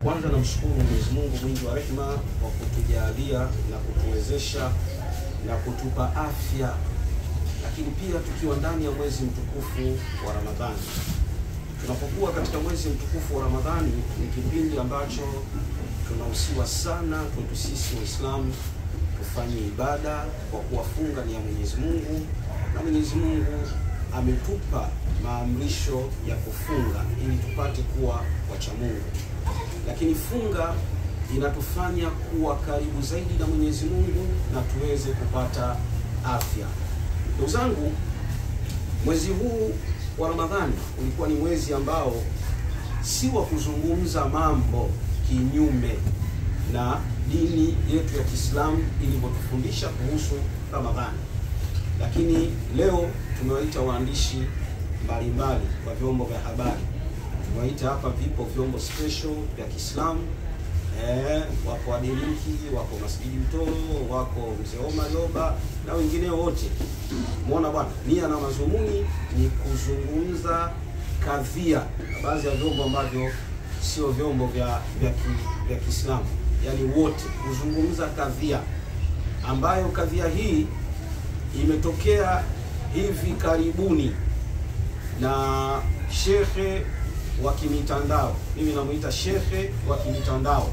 Kwanza namshukuru Mwenyezi Mungu mwingi wa rehema kwa kutujalia na kutuwezesha na kutupa afya, lakini pia tukiwa ndani ya mwezi mtukufu wa Ramadhani. Tunapokuwa katika mwezi mtukufu wa Ramadhani ni kipindi ambacho tunahusiwa sana kwetu sisi Waislamu tufanye ibada, kwa kuwafunga ni ya Mwenyezi Mungu, na Mwenyezi Mungu ametupa maamrisho ya kufunga ili tupate kuwa wacha Mungu. Lakini funga inatufanya kuwa karibu zaidi na Mwenyezi Mungu na tuweze kupata afya. Ndugu zangu, mwezi huu wa Ramadhani ulikuwa ni mwezi ambao si wa kuzungumza mambo kinyume na dini yetu ya Kiislamu ilivyotufundisha kuhusu Ramadhani. Lakini leo tumewaita waandishi mbalimbali wa vyombo vya habari. Tumewaita hapa, vipo vyombo special vya Kiislamu. Wako Adelinki, wako Masjidi Mtoro, wako Mzee Omar Loba na wengine wote. Muona bwana, nia na mazumuni ni kuzungumza kadhia, baadhi ya vyombo ambavyo sio vyombo vya Kiislamu, yani wote kuzungumza kadhia ambayo kadhia hii imetokea hivi karibuni na shekhe wa kimitandao. Mimi namuita shekhe wa kimitandao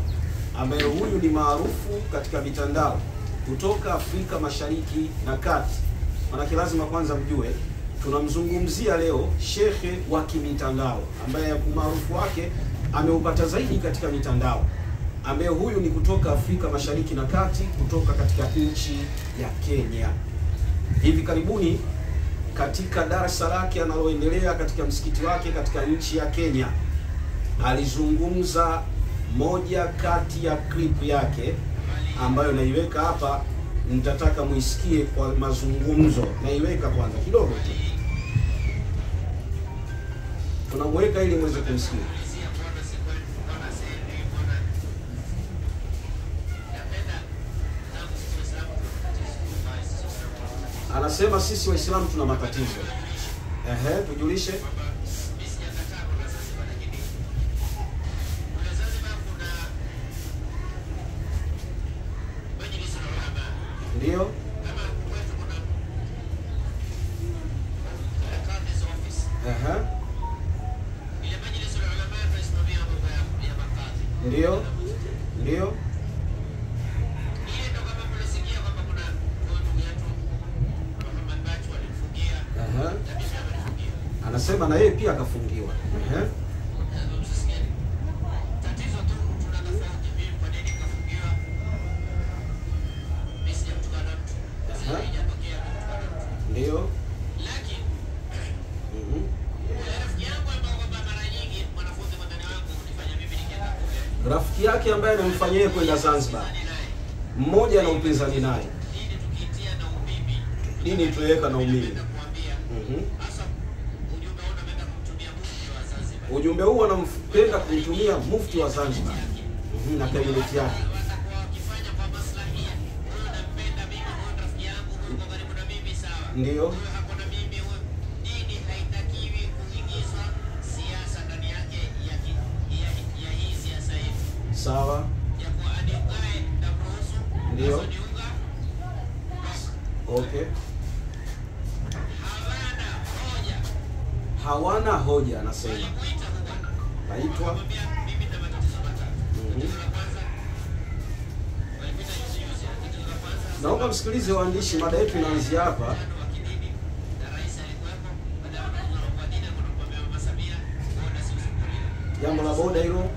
ambaye huyu ni maarufu katika mitandao kutoka Afrika Mashariki na Kati. Maana lazima kwanza mjue tunamzungumzia leo shekhe wa kimitandao ambaye umaarufu wake ameupata zaidi katika mitandao, ambaye huyu ni kutoka Afrika Mashariki na Kati, kutoka katika nchi ya Kenya. Hivi karibuni katika darasa lake analoendelea katika msikiti wake katika nchi ya Kenya, alizungumza moja kati ya clip yake ambayo naiweka hapa, nitataka muisikie kwa mazungumzo. Naiweka kwanza kidogo tu, tunamweka ili muweze kumsikia. Anasema sisi Waislamu tuna matatizo. Tujulishe. Ndio. Ndio. Ndio. Anasema na yeye pia akafungiwa. Ndio. Rafiki yake ambaye anamfanyia kwenda Zanzibar, mmoja na upinzani naye, dini tuweka na umimi. Ujumbe huu anampenda kumtumia mufti wa Zanzibar na kabineti yake. Ndio. Sawa. Ndio. Okay. Hawana hoja anasema. Naitwa naomba msikilize waandishi, mada yetu inaanzia hapa. Jambo la boda hilo.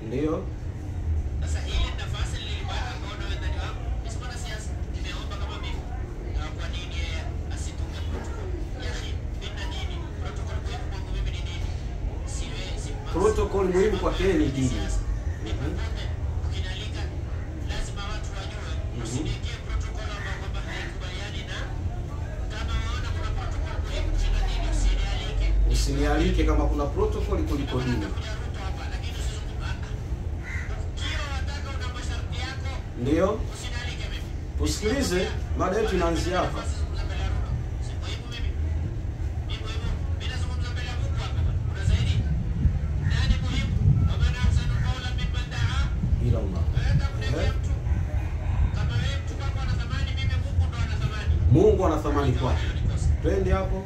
Ndio. Protocol muhimu kwa kile ni dini. Usinialike kama kuna protocol kuliko dini. Ndio. Usikilize, mada yetu inaanzia hapa. Mungu ana thamani kwake. Twende hapo.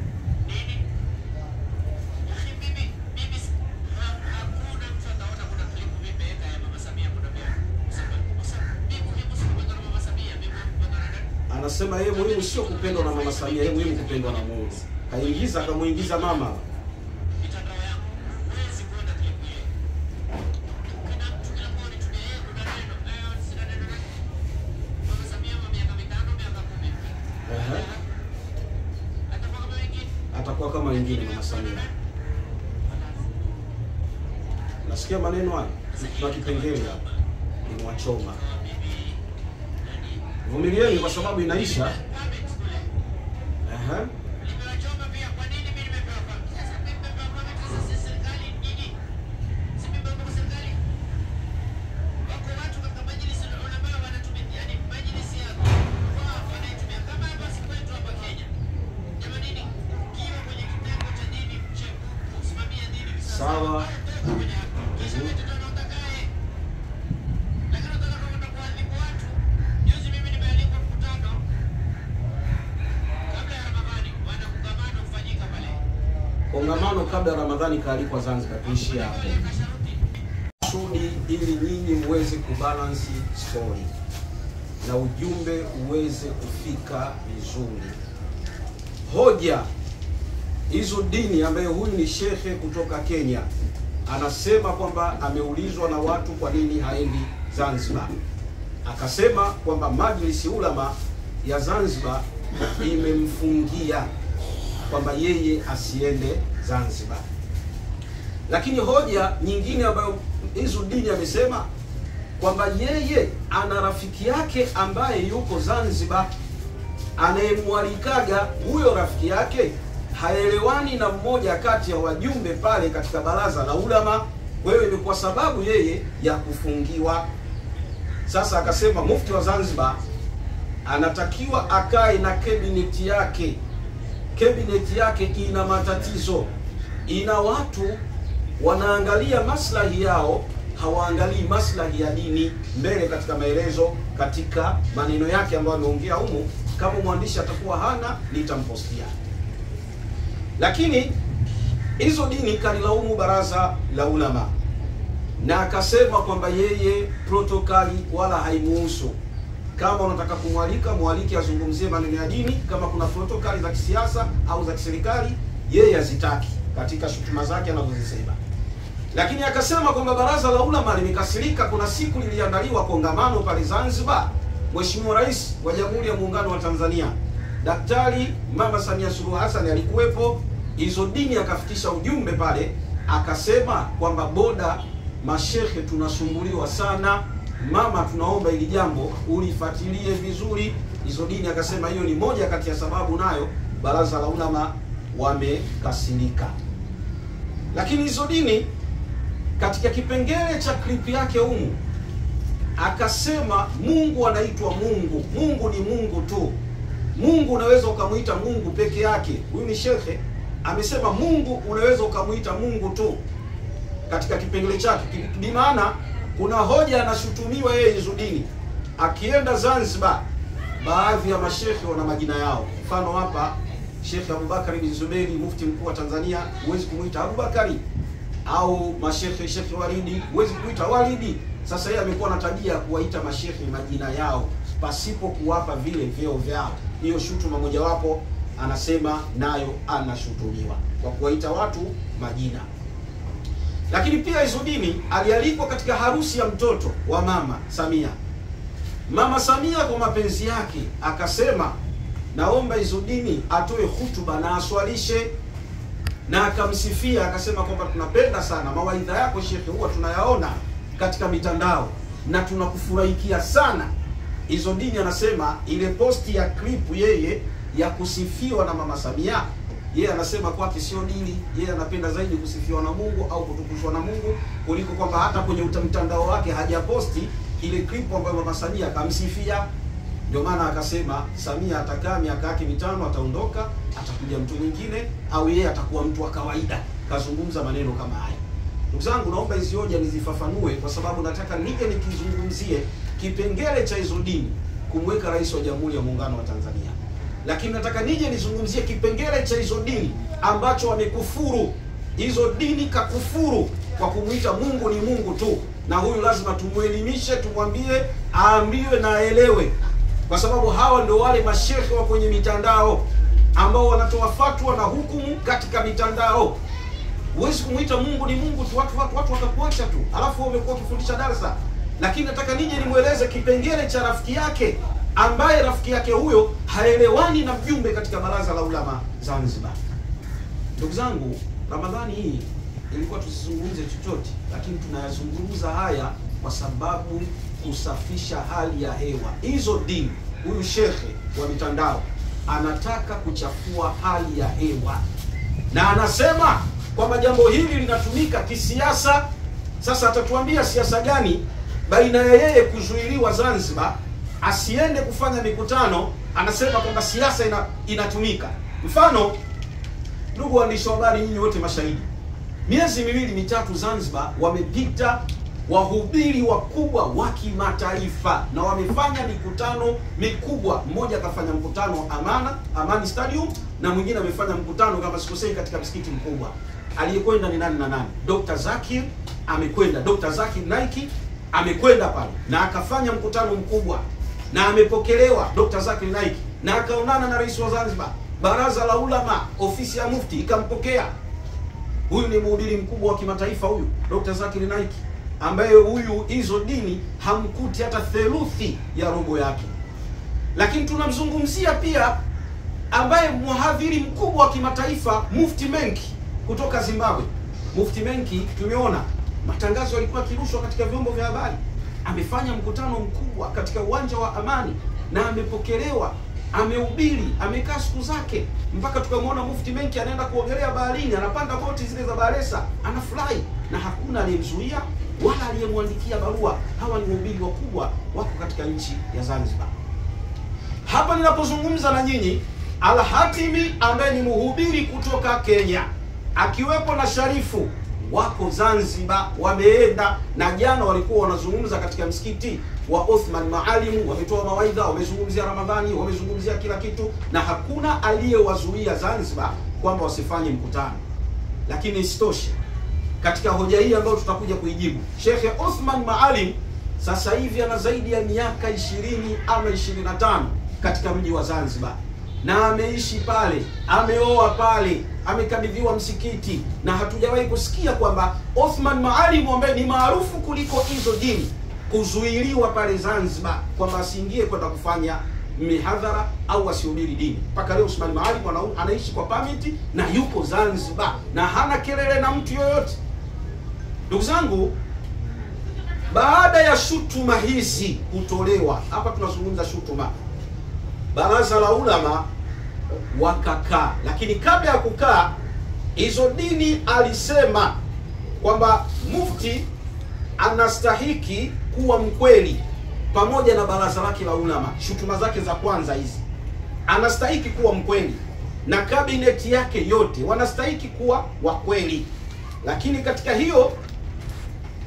Anasema yeye muhimu sio kupendwa na Mama Samia, yeye muhimu kupendwa na Mungu. Kaingiza akamuingiza mama. Atakuwa kama wengine Mama Samia. Nasikia maneno haya. Tuna kipengele hapa. Ni wachoma. Vumilieni kwa sababu inaisha. Sawa. Kongamano kabla ya Ramadhani kaalikwa Zanzibar, tuishia hapo. Kusudi ili nyinyi muweze kubalance story na ujumbe uweze kufika vizuri. Hoja hizo dini ambaye huyu ni shekhe kutoka Kenya anasema kwamba ameulizwa na watu kwa nini haendi Zanzibar. Akasema kwamba Majlisi Ulama ya Zanzibar imemfungia kwamba yeye asiende Zanzibar. Lakini hoja nyingine ambayo hizo dini amesema kwamba yeye ana rafiki yake ambaye yuko Zanzibar, anayemwalikaga huyo rafiki yake haelewani na mmoja kati ya wajumbe pale katika baraza la ulama, kwa hiyo imekuwa sababu yeye ya kufungiwa. Sasa akasema mufti wa Zanzibar anatakiwa akae na cabinet yake. Cabinet yake ina matatizo, ina watu wanaangalia maslahi yao, hawaangalii maslahi ya dini mbele. Katika maelezo katika maneno yake ambayo ameongea humu, kama mwandishi atakuwa hana nitampostia. Lakini hizo dini kalilaumu baraza la ulama na akasema kwamba yeye protokali wala haimuhusu. Kama unataka kumwalika, mwalike azungumzie maneno ya dini. Kama kuna protokali za kisiasa au za kiserikali, yeye hazitaki katika shutuma zake anazozisema. Lakini akasema kwamba baraza la ulama limekasirika. Kuna siku liliandaliwa kongamano pale Zanzibar, Mheshimiwa Rais wa Jamhuri ya Muungano wa Tanzania Daktari Mama Samia Suluhu Hassan alikuwepo. Hizo dini akafikisha ujumbe pale, akasema kwamba boda mashehe tunasumbuliwa sana, mama tunaomba ili jambo ulifuatilie vizuri. Hizo dini akasema hiyo ni moja kati ya sababu nayo baraza la ulama wamekasirika. Lakini hizo dini katika kipengele cha clip yake humu akasema Mungu anaitwa Mungu. Mungu ni Mungu tu. Mungu unaweza ukamuita Mungu peke yake. Huyu ni shekhe amesema Mungu unaweza ukamuita Mungu tu katika kipengele chake. Bi maana kuna hoja anashutumiwa yeye hizo dini. Akienda Zanzibar, baadhi ya mashekhe wana majina yao. Mfano hapa Sheikh Abubakari bin Zuberi, mufti mkuu wa Tanzania, huwezi kumuita Abubakari. Au mashekhe Sheikh Walidi, huwezi kumuita Walidi. Sasa yeye amekuwa na tabia kuwaita mashekhe majina yao pasipo kuwapa vile vyeo vyao. Hiyo shutuma mojawapo anasema nayo anashutumiwa kwa kuwaita watu majina. Lakini pia hizo dini alialikwa katika harusi ya mtoto wa Mama Samia. Mama Samia kwa mapenzi yake akasema naomba hizo dini atoe hutuba na aswalishe, na akamsifia akasema kwamba tunapenda sana mawaidha yako shekhe, huwa tunayaona katika mitandao na tunakufurahikia sana. Hizo dini anasema ile posti ya clip yeye ya kusifiwa na Mama Samia, yeye anasema kwake sio dini. Yeye anapenda zaidi kusifiwa na Mungu au kutukushwa na Mungu kuliko kwamba hata kwenye mtandao wake hajaposti ile clip ambayo Mama Samia akamsifia. Ndio maana akasema Samia atakaa miaka yake 5 ataondoka, atakuja mtu mwingine au yeye atakuwa mtu wa kawaida. Kazungumza maneno kama haya. Ndugu zangu, naomba hizo hoja nizifafanue kwa sababu nataka nije nikizungumzie kipengele cha hizo dini kumweka Rais wa Jamhuri ya Muungano wa Tanzania. lakini nataka nije nizungumzie kipengele cha hizo dini ambacho wamekufuru. Hizo dini kakufuru kwa kumuita Mungu ni Mungu tu, na huyu lazima tumuelimishe, tumwambie aambiwe na aelewe, kwa sababu hawa ndio wale mashehe wa kwenye mitandao ambao wanatoa fatwa na hukumu katika mitandao. Huwezi kumuita Mungu ni Mungu tu, watu watakuacha tu, alafu wamekuwa kufundisha darasa. Lakini nataka nije nimueleze kipengele cha rafiki yake, ambaye rafiki yake huyo haelewani na mjumbe katika Baraza la Ulama Zanzibar. Ndugu zangu, Ramadhani hii ilikuwa tusizungumze chochote, lakini tunayazungumza haya kwa sababu kusafisha hali ya hewa. Hizo dini, huyu shekhe wa mitandao anataka kuchafua hali ya hewa, na anasema kwamba jambo hili linatumika kisiasa. Sasa atatuambia siasa gani baina ya yeye kuzuiliwa Zanzibar asiende kufanya mikutano. Anasema kwamba siasa inatumika. Mfano, ndugu waandishi wa habari, nyinyi wote mashahidi, miezi miwili mitatu Zanzibar wamepita wahubiri wakubwa wa kimataifa na wamefanya mikutano mikubwa. Mmoja akafanya mkutano Amani Stadium, na mwingine amefanya mkutano kama sikosei katika msikiti mkubwa. Aliyekwenda ni nani na nani? Dr. Zakir amekwenda, Dr. Zakir Naiki amekwenda pale na akafanya mkutano mkubwa na amepokelewa Dr. Zakir Naiki, na akaonana na rais wa Zanzibar. Baraza la Ulama, ofisi ya mufti ikampokea. Huyu ni mhubiri mkubwa wa kimataifa huyu Dr. Zakir Naiki, ambaye huyu hizo dini hamkuti hata theluthi ya robo yake. Lakini tunamzungumzia pia ambaye mhadhiri mkubwa wa kimataifa, Mufti Menki kutoka Zimbabwe. Mufti Menki tumeona matangazo yalikuwa kirushwa katika vyombo vya habari. Amefanya mkutano mkubwa katika uwanja wa Amani na amepokelewa, amehubiri, amekaa siku zake, mpaka tukamwona Mufti Menki anaenda kuogelea baharini, anapanda boti zile za Baresa, anafurahi, na hakuna aliyemzuia wala aliyemwandikia barua. Hawa ni wahubiri wakubwa, wako katika nchi ya Zanzibar. Hapa ninapozungumza na nyinyi, Al-Hatimi ambaye ni mhubiri kutoka Kenya, akiwepo na Sharifu, wako Zanzibar, wameenda, na jana walikuwa wanazungumza katika msikiti wa Othman Maalim, wametoa mawaidha, wamezungumzia Ramadhani, wamezungumzia kila kitu, na hakuna aliyewazuia Zanzibar kwamba wasifanye mkutano. Lakini isitoshe, katika hoja hii ambayo tutakuja kuijibu, Sheikh Othman Maalim sasa hivi ana zaidi ya miaka 20 ama 25 katika mji wa Zanzibar, na ameishi pale, ameoa pale, amekabidhiwa msikiti, na hatujawahi kusikia kwamba Othman Maalim ambaye ni maarufu kuliko hizo dini kuzuiliwa pale Zanzibar kwamba asiingie kwenda kufanya mihadhara au asihubiri dini. Mpaka leo Othman Maalim anaishi kwa permit na yuko Zanzibar na hana kelele na mtu yoyote. Ndugu zangu, baada ya shutuma hizi kutolewa, hapa tunazungumza shutuma, Baraza la Ulama wakakaa. Lakini kabla ya kukaa, hizo dini alisema kwamba mufti anastahiki kuwa mkweli pamoja na baraza lake la ulama. Shutuma zake za kwanza hizi, anastahiki kuwa mkweli na kabineti yake yote wanastahiki kuwa wakweli. Lakini katika hiyo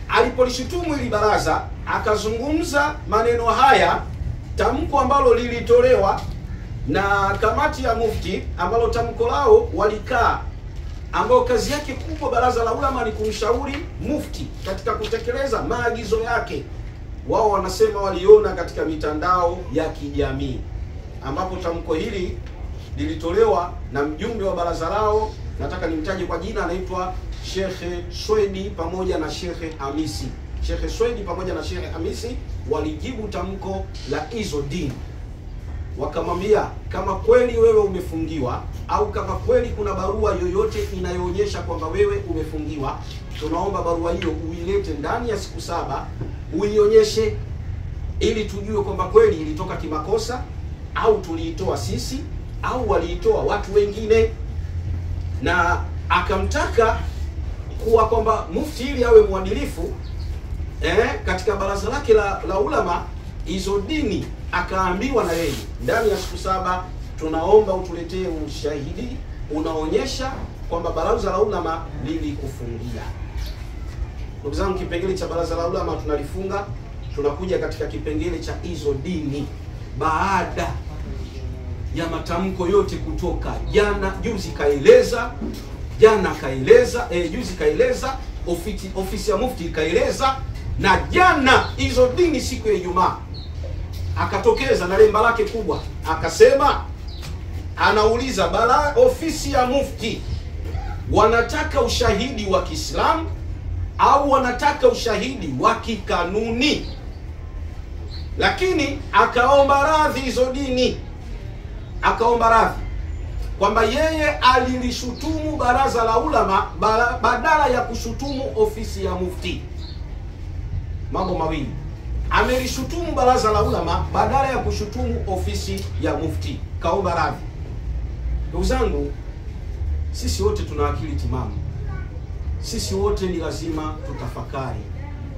alipolishutumu hili baraza, akazungumza maneno haya, tamko ambalo lilitolewa na kamati ya mufti, ambalo tamko lao walikaa, ambao kazi yake kubwa baraza la ulama ni kumshauri mufti katika kutekeleza maagizo yake. Wao wanasema waliona katika mitandao ya kijamii, ambapo tamko hili lilitolewa na mjumbe wa baraza lao, nataka nimtaje kwa jina, anaitwa Sheikh Swedi pamoja na Sheikh Hamisi. Sheikh Swedi pamoja na Sheikh Hamisi walijibu tamko la hizo dini, wakamwambia kama kweli wewe umefungiwa au kama kweli kuna barua yoyote inayoonyesha kwamba wewe umefungiwa, tunaomba barua hiyo uilete ndani ya siku 7, uionyeshe ili tujue kwamba kweli ilitoka kimakosa au tuliitoa sisi au waliitoa watu wengine. Na akamtaka kuwa kwamba mufti ili awe mwadilifu katika baraza lake la ulama, hizo dini akaambiwa na yeye ndani ya siku 7 tunaomba utuletee ushahidi unaonyesha kwamba baraza la ulama lilikufungia. Ndugu zangu, kipengele cha baraza la ulama tunalifunga, tunakuja katika kipengele cha hizo dini baada ya matamko yote kutoka juzi kaeleza, ofisi ya mufti kaeleza, na jana hizo dini siku ya Ijumaa akatokeza na lemba lake kubwa, akasema anauliza ofisi ya mufti wanataka ushahidi wa Kiislamu au wanataka ushahidi wa kikanuni? Lakini akaomba radhi hizo dini, akaomba radhi kwamba yeye alilishutumu baraza la ulama badala ya kushutumu ofisi ya mufti. Mambo mawili, amelishutumu baraza la ulama badala ya kushutumu ofisi ya mufti, kaomba radhi. Ndugu zangu, sisi wote tuna akili timamu, sisi wote ni lazima tutafakari.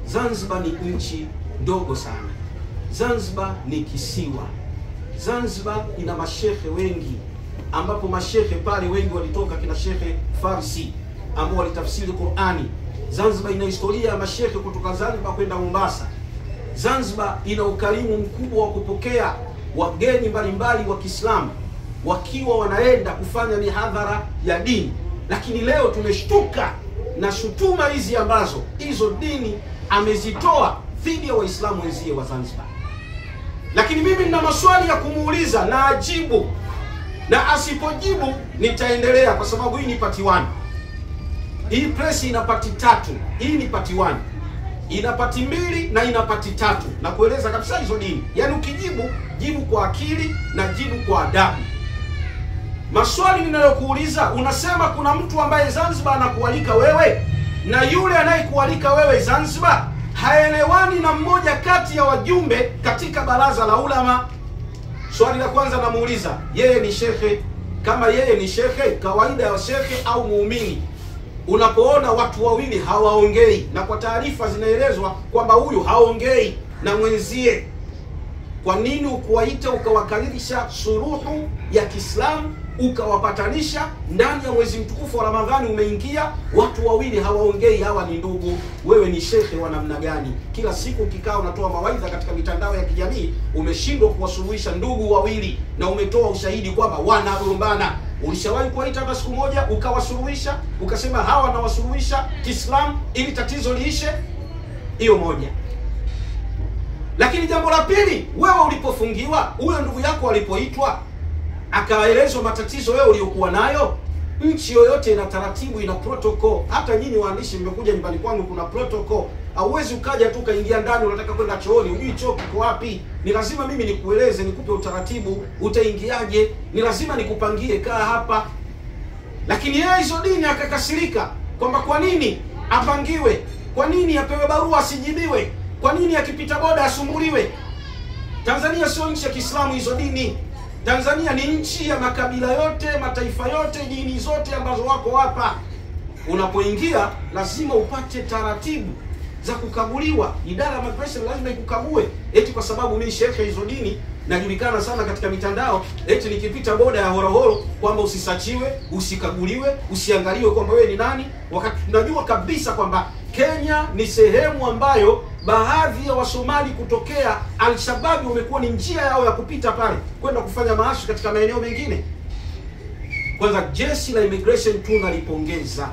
Zanzibar ni nchi ndogo sana, Zanzibar ni kisiwa, Zanzibar ina mashehe wengi, ambapo mashehe pale wengi walitoka kina Shehe Farsi ambao walitafsiri Qur'ani. Zanzibar ina historia ya mashehe kutoka Zanzibar kwenda Mombasa. Zanzibar ina ukarimu mkubwa wa kupokea wageni mbalimbali wa Kiislamu wakiwa wanaenda kufanya mihadhara ya dini. Lakini leo tumeshtuka na shutuma hizi ambazo hizo dini amezitoa dhidi ya Waislamu wenzie wa Zanzibar. Lakini mimi nina maswali ya kumuuliza na ajibu, na asipojibu nitaendelea, kwa sababu hii ni part 1. Hii press ina part 3. Hii ni part 1. Ina part 2 na ina part 3, na kueleza kabisa hizo dini. Yaani ukijibu, jibu kwa akili na jibu kwa adabu. Maswali ninayokuuliza, unasema kuna mtu ambaye Zanzibar anakualika wewe na yule anayekualika wewe Zanzibar haelewani na mmoja kati ya wajumbe katika baraza la ulama. Swali la kwanza namuuliza, yeye ni shekhe? Kama yeye ni shekhe, kawaida ya shekhe au muumini, unapoona watu wawili hawaongei na kwa taarifa zinaelezwa kwamba huyu haongei na mwenzie, kwa nini ukuwaita ukawakalisha suruhu ya Kiislamu ukawapatanisha ndani ya mwezi mtukufu wa Ramadhani? Umeingia, watu wawili hawaongei, hawa ni ndugu. Wewe ni shekhe wa namna gani? Kila siku ukikaa unatoa mawaidha katika mitandao ya kijamii, umeshindwa kuwasuluhisha ndugu wawili na umetoa ushahidi kwamba wanagombana. Ulishawahi kuwaita hata siku moja ukawasuluhisha, ukasema hawa nawasuluhisha Kiislamu ili tatizo liishe? Hiyo moja. Lakini jambo la pili, wewe ulipofungiwa, huyo ndugu yako alipoitwa akaelezwa matatizo wewe uliokuwa nayo, nchi yoyote ina taratibu, ina protocol. Hata nyinyi waandishi mmekuja nyumbani kwangu, kuna protocol. Hauwezi ukaja tu kaingia ndani, unataka kwenda chooni, hujui choo kiko wapi. Ni lazima mimi nikueleze, nikupe utaratibu, utaingiaje, ni lazima nikupangie, kaa hapa. Lakini yeye hizo dini akakasirika kwamba kwa nini apangiwe, kwa nini apewe barua asijibiwe, kwa nini akipita boda asumbuliwe. Tanzania sio nchi ya Kiislamu hizo dini. Tanzania ni nchi ya makabila yote, mataifa yote, dini zote ambazo wako hapa. Unapoingia lazima upate taratibu za kukaguliwa. Idara ya migration lazima ikukague. Eti kwa sababu mimi shekhe hizo dini najulikana sana katika mitandao, eti nikipita boda ya Horohoro kwamba usisachiwe, usikaguliwe, usiangaliwe kwamba wewe ni nani, wakati tunajua kabisa kwamba Kenya ni sehemu ambayo baadhi ya Wasomali kutokea Al-Shabaab wamekuwa ni njia yao ya kupita pale kwenda kufanya maashi katika maeneo mengine. Kwanza jeshi la immigration tunalipongeza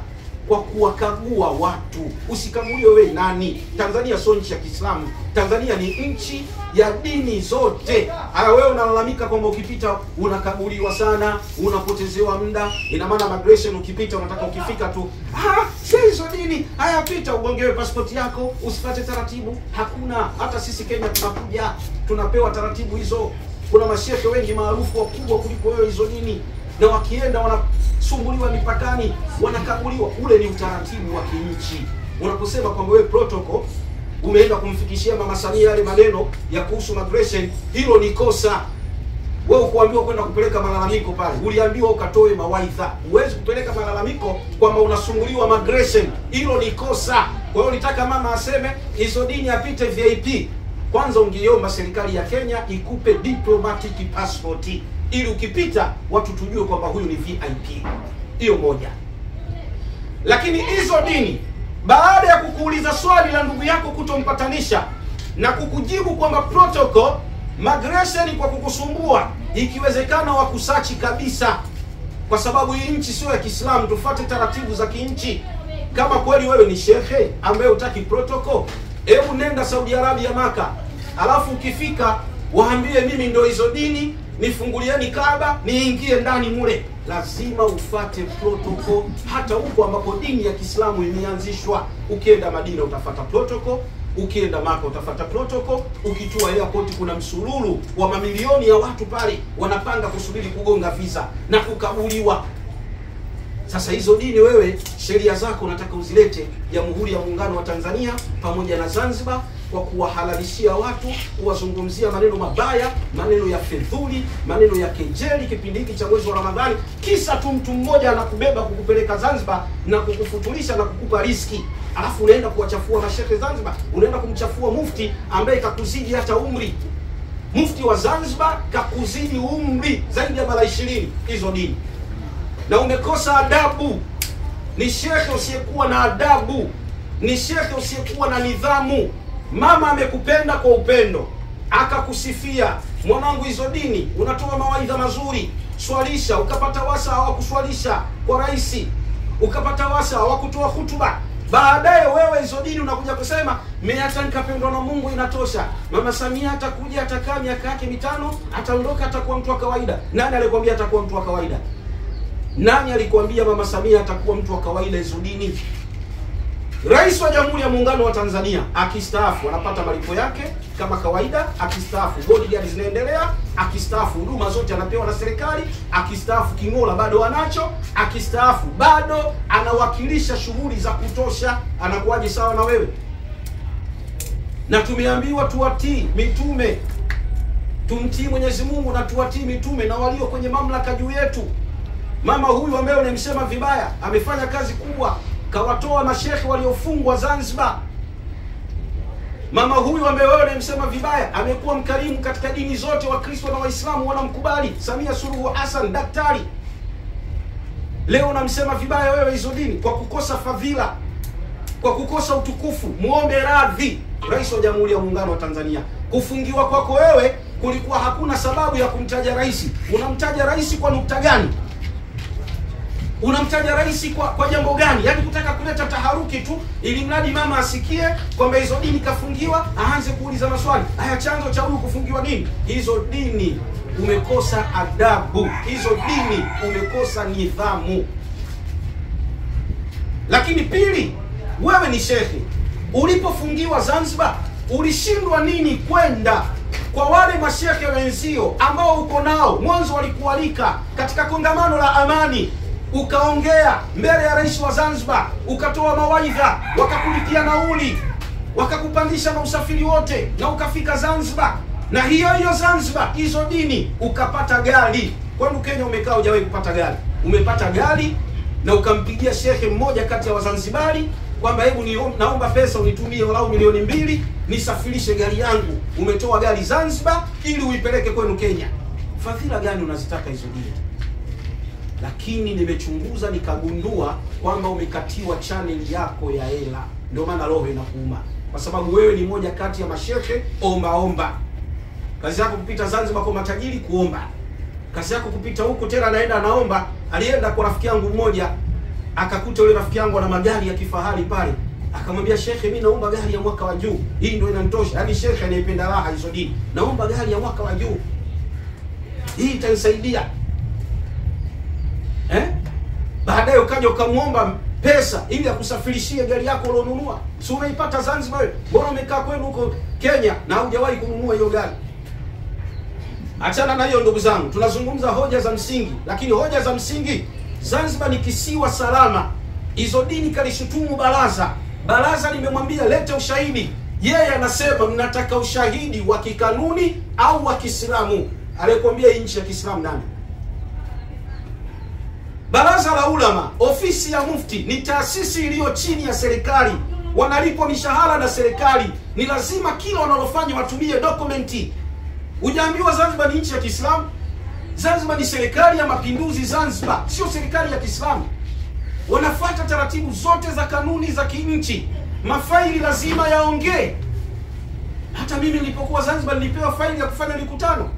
kwa kuwakagua watu. Usikaguliwe wewe nani. Tanzania sio nchi ya Kiislamu. Tanzania ni nchi ya dini zote. Haya, wewe unalalamika kwamba ukipita unakaguliwa sana, unapotezewa muda. Ina maana migration ukipita unataka ukifika tu, si hizo dini. Haya, pita ugongewe passport yako, usipate taratibu. Hakuna. Hata sisi Kenya tunakuja, tunapewa taratibu hizo. Kuna mashehe wengi maarufu wakubwa kuliko wewe hizo dini, na wakienda wanasumbuliwa mipakani, wanakaguliwa. Ule ni utaratibu wa kinchi. Unaposema kwamba wewe protocol umeenda kumfikishia Mama Samia yale maneno ya kuhusu migration, hilo ni kosa. Wewe kuambiwa kwenda kupeleka malalamiko pale, uliambiwa ukatoe mawaidha. Huwezi kupeleka malalamiko kwamba unasumbuliwa migration, hilo ni kosa. Kwa hiyo nitaka mama aseme hizo dini apite VIP. Kwanza ungeomba serikali ya Kenya ikupe diplomatic passport ili ukipita watu tujue kwamba huyu ni VIP. Hiyo moja. Lakini hizo dini baada ya kukuuliza swali la ndugu yako kutompatanisha na kukujibu kwamba protocol migration kwa kukusumbua ikiwezekana wakusachi kabisa, kwa sababu hii nchi sio ya Kiislamu. Tufuate taratibu za kinchi. Kama kweli wewe ni shekhe ambaye hutaki protocol, hebu nenda Saudi Arabia, Maka, alafu ukifika waambie mimi ndio hizo dini, nifungulieni Kaaba niingie ndani mule. Lazima ufate protocol, hata huko ambapo dini ya Kiislamu imeanzishwa. Ukienda Madina utafata protocol, ukienda Maka utafata protocol. Ukitua airport kuna msururu wa mamilioni ya watu pale wanapanga kusubiri kugonga visa na kukabuliwa. Sasa hizo dini wewe, sheria zako unataka uzilete Jamhuri ya Muungano wa Tanzania pamoja na Zanzibar, kwa kuwahalalishia watu, kuwazungumzia maneno mabaya, maneno ya fedhuli, maneno ya kejeli kipindi hiki cha mwezi wa Ramadhani, kisa tu mtu mmoja anakubeba kukupeleka Zanzibar na kukufutulisha na kukupa riski. Alafu unaenda kuwachafua mashehe Zanzibar, unaenda kumchafua mufti ambaye kakuzidi hata umri. Mufti wa Zanzibar kakuzidi umri zaidi ya mara 20. Hizo dini, na umekosa adabu. Ni shekhe usiyekuwa na adabu, ni shekhe usiyekuwa na nidhamu. Mama amekupenda kwa upendo, akakusifia, mwanangu, hizo dini unatoa mawaidha mazuri, swalisha. Ukapata wasa hawakuswalisha kwa rais, ukapata wasa hawakutoa hutuba. Baadaye wewe hizo dini unakuja kusema mimi hata nikapendwa na Mungu inatosha. Mama Samia atakuja, atakaa miaka yake 5, ataondoka, atakuwa mtu wa kawaida. Nani alikwambia atakuwa mtu wa kawaida? Nani alikwambia Mama Samia atakuwa mtu wa kawaida? Hizo dini. Rais wa Jamhuri ya Muungano wa Tanzania akistaafu anapata malipo yake kama kawaida. Akistaafu bodyguard zinaendelea. Akistaafu huduma zote anapewa na serikali. Akistaafu king'ola bado anacho. Akistaafu bado anawakilisha shughuli za kutosha. Anakuwaje sawa na wewe? Na tumeambiwa tuwatii mitume, tumtii Mwenyezi Mungu na tuwatii mitume na walio kwenye mamlaka juu yetu. Mama huyu ambaye unamsema vibaya amefanya kazi kubwa, kawatoa mashehe waliofungwa Zanzibar. Mama huyu ambaye wewe unamsema vibaya amekuwa mkarimu katika dini zote, Wakristo na Waislamu wanamkubali. Samia Suluhu Hassan, daktari. Leo unamsema vibaya wewe hizo dini kwa kukosa fadhila, kwa kukosa utukufu. Muombe radhi Rais wa Jamhuri ya Muungano wa Tanzania. Kufungiwa kwako wewe kulikuwa hakuna sababu ya kumtaja rais. Unamtaja rais kwa nukta gani? Unamtaja rais kwa jambo gani? Yaani kutaka kuleta taharuki tu ili mradi mama asikie kwamba hizo dini kafungiwa, aanze kuuliza maswali. Haya, chanzo cha huyu kufungiwa dini? Hizo dini umekosa adabu, hizo dini umekosa nidhamu. Lakini pili, wewe ni shekhi, ulipofungiwa Zanzibar ulishindwa nini kwenda kwa wale mashehe wenzio ambao uko nao? Mwanzo walikualika katika kongamano la amani, ukaongea mbele ya rais wa Zanzibar, ukatoa mawaidha, wakakulipia nauli, wakakupandisha na usafiri wote, na ukafika Zanzibar. Na hiyo Zanzibar, hizo dini ukapata gari. Kwani Kenya umekaa hujawahi kupata gari? Umepata gari na ukampigia shekhe mmoja kati ya Wazanzibari kwamba hebu naomba pesa unitumie walau milioni 2 nisafirishe gari yangu. Umetoa gari Zanzibar ili uipeleke kwenu Kenya. Fadhila gani unazitaka hizo dini? Lakini nimechunguza nikagundua kwamba umekatiwa channel yako ya hela. Ndio maana roho inakuuma, kwa sababu wewe ni moja kati ya mashehe omba. Kazi yako kupita Zanzibar kwa matajiri kuomba. Kazi yako kupita huko tena anaenda anaomba. Alienda kwa rafiki yangu mmoja, akakuta yule rafiki yangu ana magari ya kifahari pale. Akamwambia shekhe, mimi naomba gari ya mwaka wa juu. Hii ndio inanitosha. Yaani shekhe anayependa raha hizo dini. Naomba gari ya mwaka wa juu. Hii itanisaidia. Baadaye ukaja ukamwomba pesa ili akusafirishie gari yako ulionunua. Si umeipata Zanzibar wewe? Mbona umekaa kwenu huko Kenya na hujawahi kununua hiyo gari? Achana na hiyo ndugu zangu. Tunazungumza hoja za msingi, lakini hoja za msingi, Zanzibar ni kisiwa salama. Hizo dini kalishutumu baraza limemwambia lete ushahidi. Yeye anasema mnataka ushahidi wa kikanuni au wa Kiislamu. Alikwambia nchi ya Kiislamu nani? Baraza la Ulama, ofisi ya mufti, ni taasisi iliyo chini ya serikali. Wanalipwa mishahara na serikali. Ni lazima kila wanalofanya watumie dokumenti. Hujaambiwa Zanzibar ni nchi ya Kiislamu? Zanzibar ni serikali ya mapinduzi Zanzibar, sio serikali ya Kiislamu. Wanafuata taratibu zote za kanuni za kinchi. Mafaili lazima yaongee. Hata mimi nilipokuwa Zanzibar nilipewa faili ya kufanya mikutano.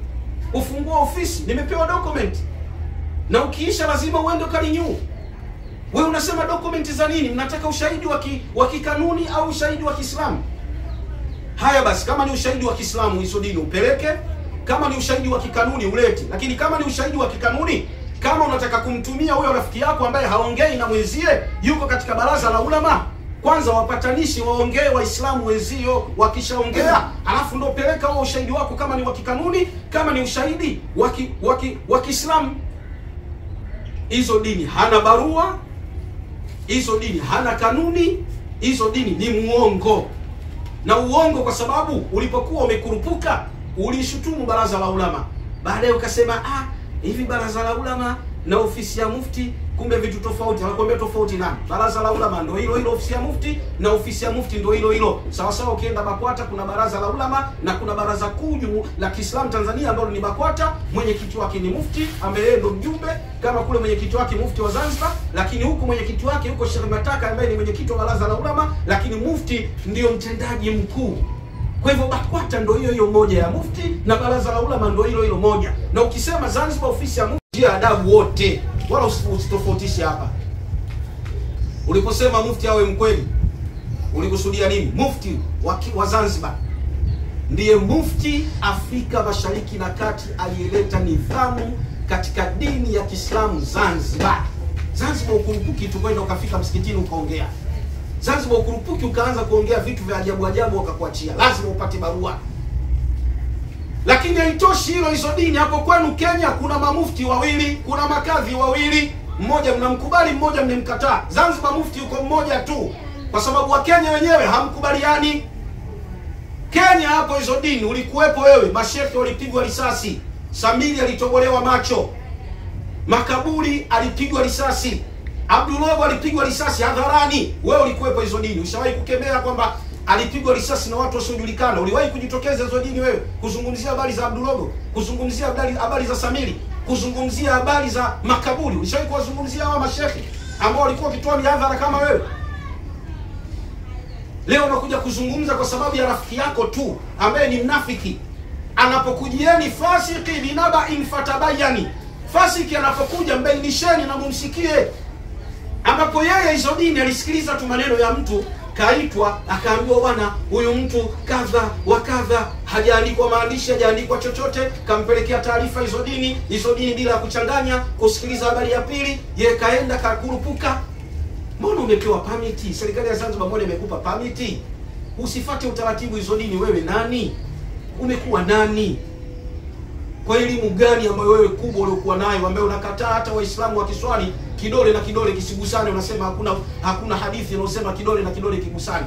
ufungua ofisi, nimepewa document. Na ukiisha lazima uende ukarenew. Wewe unasema document za nini? Mnataka ushahidi wa kikanuni au ushahidi wa Kiislamu? Haya basi, kama ni ushahidi wa Kiislamu hizo dini upeleke, kama ni ushahidi wa kikanuni ulete. Lakini kama ni ushahidi wa kikanuni, kama unataka kumtumia huyo rafiki yako ambaye haongei na mwenzie, yuko katika baraza la ulama, kwanza wapatanishi waongee Waislamu wenzio, wakishaongea alafu ndio peleka huo ushahidi wako, kama ni wa kikanuni, kama ni ushahidi wa Kiislamu. Hizo dini hana barua, hizo dini hana kanuni, hizo dini ni muongo. Na uongo kwa sababu ulipokuwa umekurupuka ulishutumu baraza la ulama, baadaye ukasema hivi baraza la ulama na ofisi ya mufti kumbe vitu tofauti. Anakuambia tofauti nani? Baraza la ulama ndio hilo hilo, ofisi ya mufti na ofisi ya mufti ndio hilo hilo. Sawa sawa, ukienda BAKWATA kuna baraza la ulama na kuna baraza kuu la Kiislamu Tanzania ambalo ni BAKWATA, mwenyekiti wake ni mufti ambaye ndio mjumbe, kama kule mwenyekiti wake mufti wa Zanzibar, lakini huku mwenyekiti wake huko Sheikh Mataka ambaye ni mwenyekiti wa baraza la ulama, lakini mufti ndio mtendaji mkuu. Kwa hivyo BAKWATA ndio hiyo hiyo moja ya mufti na baraza la ulama ndio hilo hilo moja. Na ukisema Zanzibar ofisi ya mufti ya adabu wote, wala usitofautishe hapa. Uliposema mufti awe mkweli, ulikusudia nini? Mufti wa Zanzibar ndiye mufti Afrika Mashariki na Kati aliyeleta nidhamu katika dini ya Kiislamu Zanzibar. Zanzibar ukurupuki tu kwenda ukafika msikitini ukaongea. Zanzibar ukurupuki ukaanza kuongea vitu vya ajabu ajabu wakakuachia. Lazima upate barua. Lakini haitoshi hilo, hizo dini hapo kwenu Kenya kuna mamufti wawili, kuna makadhi wawili, mmoja mnamkubali, mmoja mnemkataa. Zanzibar mufti yuko mmoja tu, kwa sababu wa Kenya wenyewe hamkubaliani. Kenya hapo hizo dini ulikuwepo wewe, mashehe walipigwa risasi, Samiri alitobolewa macho, Makaburi alipigwa risasi, Abdullah alipigwa risasi hadharani. Wewe ulikuwepo hizo dini. Ushawahi kukemea kwamba alipigwa risasi na watu wasiojulikana? Uliwahi kujitokeza hizo dini wewe kuzungumzia habari za Abdullah, kuzungumzia habari za Samiri, kuzungumzia habari za Makaburi? Ulishawahi kuwazungumzia hao mashehe ambao walikuwa wakitoa mihadhara kama wewe? Leo unakuja kuzungumza kwa sababu ya rafiki yako tu ambaye ni mnafiki. Anapokujieni fasiki binaba infatabayani, fasiki anapokuja mbainisheni na mumsikie. Ambapo yeye hizo dini alisikiliza tu maneno ya mtu, kaitwa akaambiwa bwana huyu mtu kadha wa kadha, hajaandikwa maandishi, hajaandikwa chochote, kampelekea taarifa hizo dini bila kuchanganya, kusikiliza habari ya pili, yeye kaenda kakurupuka. Mbona umepewa permit? Serikali ya Zanzibar mbona imekupa permit? Usifate utaratibu hizo dini. Wewe nani? Umekuwa nani? Kwa elimu gani ambayo wewe kubwa uliokuwa nayo, ambayo unakataa hata Waislamu wakiswali kidole na kidole kisigusane, unasema hakuna hadithi inayosema kidole na kidole kigusane?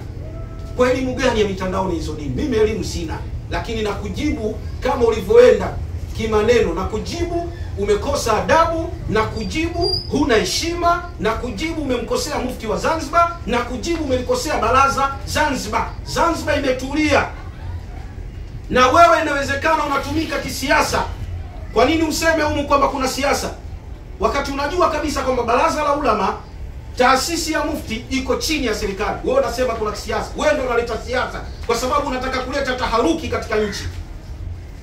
Kwa elimu gani ya mitandaoni hizo dini? Mimi elimu sina, lakini nakujibu kama ulivyoenda kimaneno, na kujibu umekosa adabu, na kujibu huna heshima, na kujibu umemkosea mufti wa Zanzibar, na kujibu umelikosea baraza Zanzibar. Zanzibar imetulia, na wewe inawezekana unatumika kisiasa. Kwa nini useme humu kwamba kuna siasa, wakati unajua kabisa kwamba baraza la ulama, taasisi ya mufti, iko chini ya serikali? Wewe unasema kuna siasa. Wewe ndio unaleta siasa kwa sababu unataka kuleta taharuki katika nchi.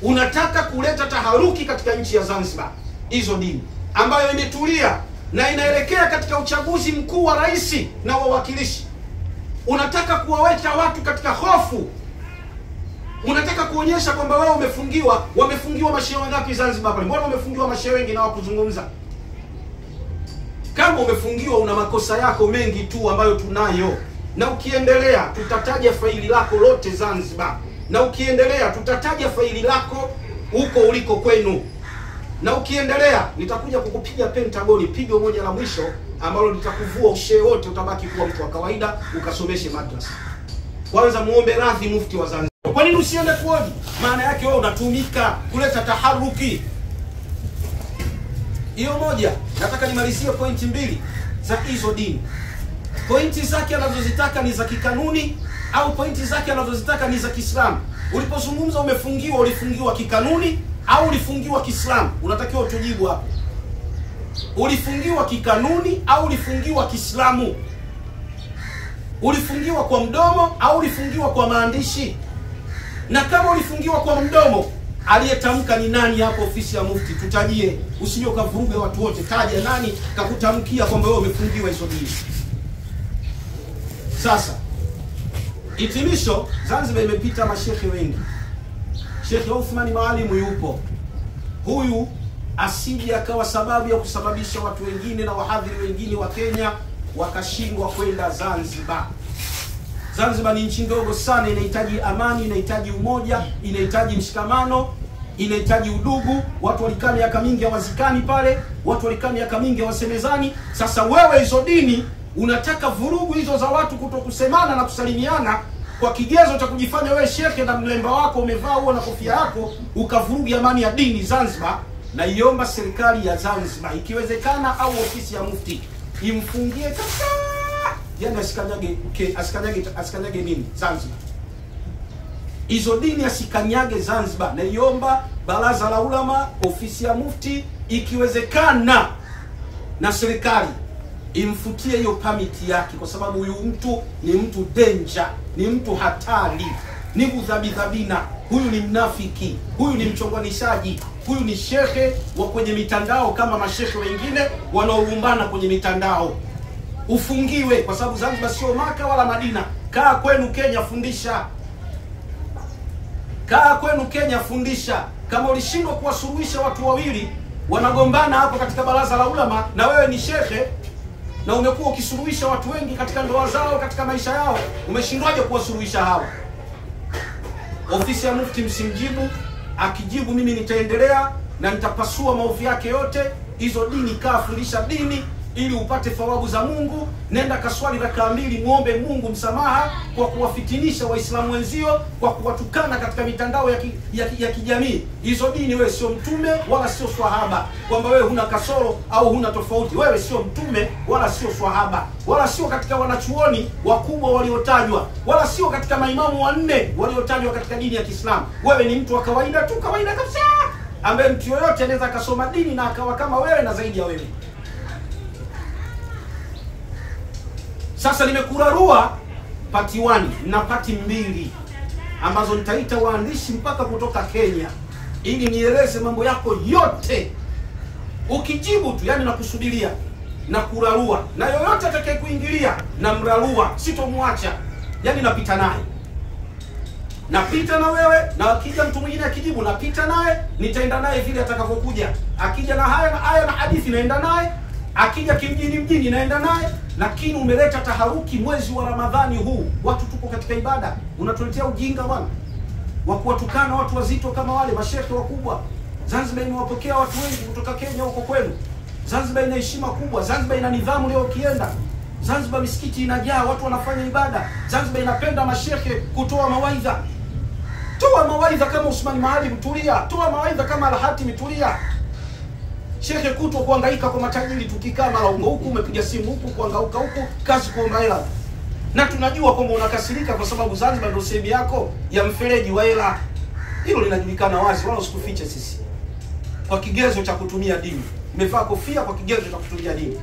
Unataka kuleta taharuki katika nchi ya Zanzibar, hizo dini ambayo imetulia na inaelekea katika uchaguzi mkuu wa rais na wawakilishi. Unataka kuwaweka watu katika hofu. Unataka kuonyesha kwamba wewe umefungiwa. Wamefungiwa mashehe wangapi Zanzibar pale? Mbona umefungiwa mashehe wengi na wakuzungumza? Kama umefungiwa una makosa yako mengi tu ambayo tunayo. Na ukiendelea tutataja faili lako lote Zanzibar. Na ukiendelea tutataja faili lako huko uliko kwenu. Na ukiendelea nitakuja kukupiga Pentagoni, pigo moja la mwisho ambalo litakuvua ushehe wote, utabaki kuwa mtu wa kawaida, ukasomeshe madrasa. Kwanza muombe radhi mufti wa Zanzibar. Kwa nini usiende kuoji? Maana yake wewe unatumika kuleta taharuki. Hiyo moja. Nataka nimalizie pointi mbili za hizo dini. Pointi zake anazozitaka ni za kikanuni au pointi zake anazozitaka ni za Kiislamu? Ulipozungumza umefungiwa, ulifungiwa kikanuni au ulifungiwa Kiislamu? Unatakiwa utujibu hapo. Ulifungiwa kikanuni au ulifungiwa Kiislamu? Ulifungiwa kwa mdomo au ulifungiwa kwa maandishi? Na kama ulifungiwa kwa mdomo, Aliyetamka ni nani hapo ofisi ya mufti? Tutajie, usije ukavuruge watu wote. Taja nani kakutamkia kwamba wewe umefungiwa hizo dini. Sasa hitimisho, Zanzibar imepita mashehe wengi. Sheikh Uthman Maalim yupo. Huyu asije akawa sababu ya kusababisha watu wengine na wahadhiri wengine wa Kenya wakashindwa kwenda Zanzibar. Zanzibar ni nchi ndogo sana, inahitaji amani, inahitaji umoja, inahitaji mshikamano, inahitaji udugu. Watu walikaa miaka mingi hawazikani pale, watu walikaa miaka mingi hawasemezani. Sasa wewe hizo dini unataka vurugu hizo za watu kutokusemana na kusalimiana kwa kigezo cha kujifanya wewe shekhe na mlemba wako umevaa huo na kofia yako, ukavurugi amani ya dini Zanzibar. Na iomba serikali ya Zanzibar ikiwezekana, au ofisi ya mufti imfungie kabisa, yani asikanyage nini Zanzibar, hizo dini asikanyage Zanzibar. Na iomba baraza la ulama, ofisi ya mufti, ikiwezekana na serikali imfutie hiyo permit yake, kwa sababu huyu mtu ni mtu danger, ni mtu hatari, ni mudhabidhabina, huyu ni mnafiki, huyu ni mchonganishaji, huyu ni shekhe wa kwenye mitandao kama mashekhe wengine wanaogombana kwenye mitandao. Ufungiwe, kwa sababu Zanzibar sio Maka wala Madina. Kaa kwenu Kenya, fundisha. Kaa kwenu Kenya, fundisha. Kama ulishindwa kuwasuluhisha watu wawili wanagombana hapo katika baraza la ulama, na wewe ni shekhe na umekuwa ukisuluhisha watu wengi katika ndoa zao, katika maisha yao, umeshindwaje kuwasuluhisha hawa? Ofisi ya mufti msimjibu. Akijibu mimi nitaendelea na nitapasua maovu yake yote. Hizo dini, kaa fundisha dini ili upate thawabu za Mungu. Nenda kaswali rakaa 2, muombe Mungu msamaha kwa kuwafitinisha waislamu wenzio, kwa kuwatukana katika mitandao ya kijamii. Hizo dini, wewe sio mtume wala sio swahaba, kwamba wewe huna kasoro au huna tofauti. Wewe sio mtume wala sio swahaba, wala sio katika wanachuoni wakubwa waliotajwa, wala sio katika maimamu 4 waliotajwa katika dini ya Kiislamu. Wewe ni mtu wa kawaida tu, kawaida kabisa, ambaye mtu yoyote anaweza akasoma dini na akawa kama wewe na zaidi ya wewe. Sasa nimekurarua pati 1 na pati 2 ambazo nitaita waandishi mpaka kutoka Kenya ili nieleze mambo yako yote. Ukijibu tu, yani nakusudiria na kurarua, na yoyote atakaye kuingilia na mrarua, sitomwacha. Yani napita naye, napita na wewe, na akija mtu mwingine akijibu napita naye, nitaenda naye vile atakavyokuja. Akija na haya na hadithi naenda naye, akija kimjini naenda naye. Lakini umeleta taharuki mwezi wa Ramadhani huu, watu tuko katika ibada, unatuletea ujinga bwana wa kuwatukana watu wazito kama wale mashekhe wakubwa. Zanzibar imewapokea watu wengi kutoka Kenya huko kwenu. Zanzibar ina heshima kubwa, Zanzibar ina nidhamu. Leo ukienda Zanzibar misikiti inajaa, watu wanafanya ibada. Zanzibar inapenda mashekhe kutoa mawaidha. Toa mawaidha kama Uthman Maalim, tulia. Toa mawaidha kama Al-Hatimi, tulia. Shekhe kuto kuhangaika kwa matajiri, tukikaa malaungo huku, umepiga simu huku, kuangauka huku, kazi kuomba hela. Na tunajua kwamba unakasirika kwa sababu Zanzibar ndio sehemu yako ya mfereji wa hela. Hilo linajulikana wazi, wala usikufiche sisi. Kwa kigezo cha kutumia dini. Umevaa kofia kwa kigezo cha kutumia dini.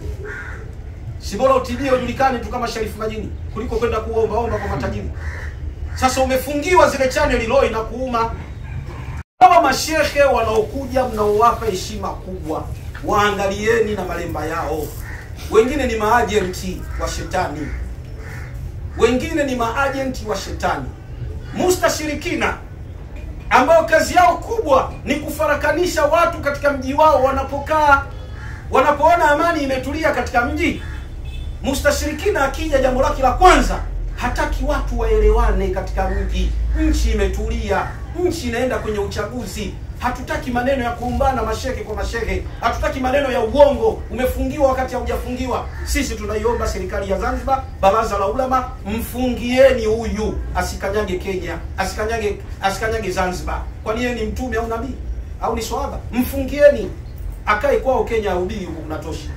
Si bora utibie ujulikane tu kama Sharifu Majini kuliko kwenda kuomba kwa matajiri. Sasa umefungiwa zile channel leo na kuuma. Hawa mashehe wanaokuja mnaowapa heshima kubwa, waangalieni na malemba yao. Wengine ni maagenti wa shetani. Wengine ni maagenti wa shetani. Mustashirikina ambao kazi yao kubwa ni kufarakanisha watu katika mji wao wanapokaa. Wanapoona amani imetulia katika mji, mustashirikina akija, jambo lake la kwanza, hataki watu waelewane katika mji. Nchi imetulia, nchi inaenda kwenye uchaguzi. Hatutaki maneno ya kuumbana mashehe kwa mashehe. Hatutaki maneno ya uongo, umefungiwa wakati haujafungiwa. Sisi tunaiomba serikali ya Zanzibar, baraza la ulama, mfungieni huyu, asikanyage Kenya, asikanyage Zanzibar. Kwani yeye ni mtume au nabii au ni swahaba? Mfungieni, akae kwao Kenya, arudi huko, kunatosha.